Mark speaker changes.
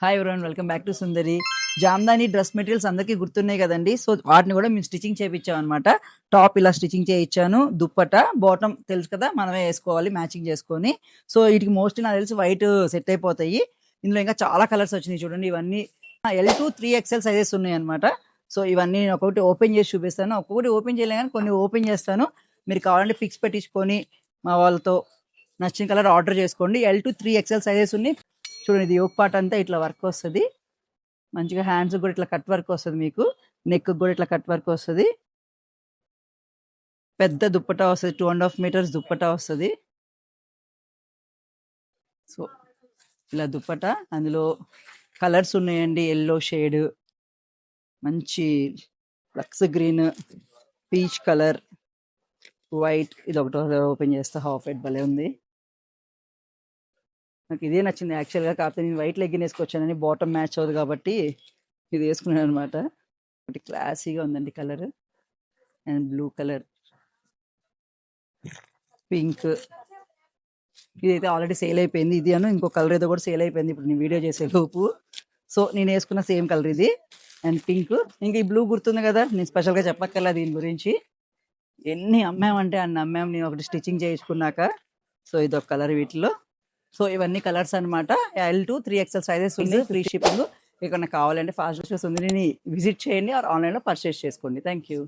Speaker 1: Hi everyone, welcome back to Sundari. Jamdani dress materials అందరికీ గుర్తున్నాయి కదండి. సో వాటిని కూడా మేము స్టిచ్చింగ్ చేయించాం అనమాట. టాప్ ఇలా స్టిచ్చింగ్ చేయించాను, దుప్పట బాటమ్ తెలుసు కదా, మనమే వేసుకోవాలి మ్యాచింగ్ చేసుకొని. సో వీటికి మోస్ట్లీ నాకు తెలిసి వైట్ సెట్ అయిపోతాయి. ఇందులో ఇంకా చాలా కలర్స్ వచ్చినాయి చూడండి. ఇవన్నీ L2 3XL సైజెస్ ఉన్నాయి అనమాట. సో ఇవన్నీ నేను ఒక్కొక్కటి ఓపెన్ చేసి చూపిస్తాను. ఒక్కొక్కటి ఓపెన్ చేయలే కానీ కొన్ని ఓపెన్ చేస్తాను. మీరు కావాలంటే పిక్స్ పెట్టించుకొని మా వాళ్ళతో నచ్చిన కలర్ ఆర్డర్ చేసుకోండి. L2 3XL సైజెస్ ఉన్నాయి చూడండి. ఇది యోక్ పార్ట్ అంతా ఇట్లా వర్క్ వస్తుంది మంచిగా. హ్యాండ్స్ కూడా ఇట్లా కట్ వర్క్ వస్తుంది, మీకు నెక్ కూడా ఇట్లా కట్ వర్క్ వస్తుంది. పెద్ద దుప్పటా వస్తుంది, 2.5 meters దుప్పటా వస్తుంది. సో ఇలా దుప్పటా, అందులో కలర్స్ ఉన్నాయండి. ఎల్లో షేడ్, మంచి లక్స్ గ్రీన్, పీచ్ కలర్, వైట్. ఇది ఒకటో ఓపెన్ చేస్తే హాఫ్ వైట్ భలే ఉంది. నాకు ఇదే నచ్చింది యాక్చువల్గా. కాకపోతే నేను వైట్ లెగ్గిన్ వేసుకొచ్చానని బాటమ్ మ్యాచ్ అవుతుంది కాబట్టి ఇది వేసుకున్నాను అనమాట. ఒకటి క్లాసీగా ఉందండి colour. And blue colour, pink. ఇదైతే ఆల్రెడీ సేల్ అయిపోయింది. ఇది అను ఇంకో కలర్ ఏదో కూడా సేల్ అయిపోయింది ఇప్పుడు నేను వీడియో చేసే లోపు. సో నేను వేసుకున్న సేమ్ కలర్ ఇది. And pink. ఇంకా ఈ బ్లూ గుర్తుంది కదా, నేను స్పెషల్గా చెప్పక్కర్లా దీని గురించి. ఎన్ని అమ్మామంటే అన్ని అమ్మాం నేను ఒకటి స్టిచ్చింగ్ చేయించుకున్నాక. సో ఇది ఒక కలర్ వీటిలో. సో ఇవన్నీ కలర్స్ అనమాట. L2 3XL సైజెస్ ఉంది, ఫ్రీ షిప్పింగ్. ఏమైనా కావాలంటే ఫాస్ట్ విజిట్ చేయండి, ఆర్ ఆన్లైన్లో పర్చేస్ చేసుకోండి. Thank you.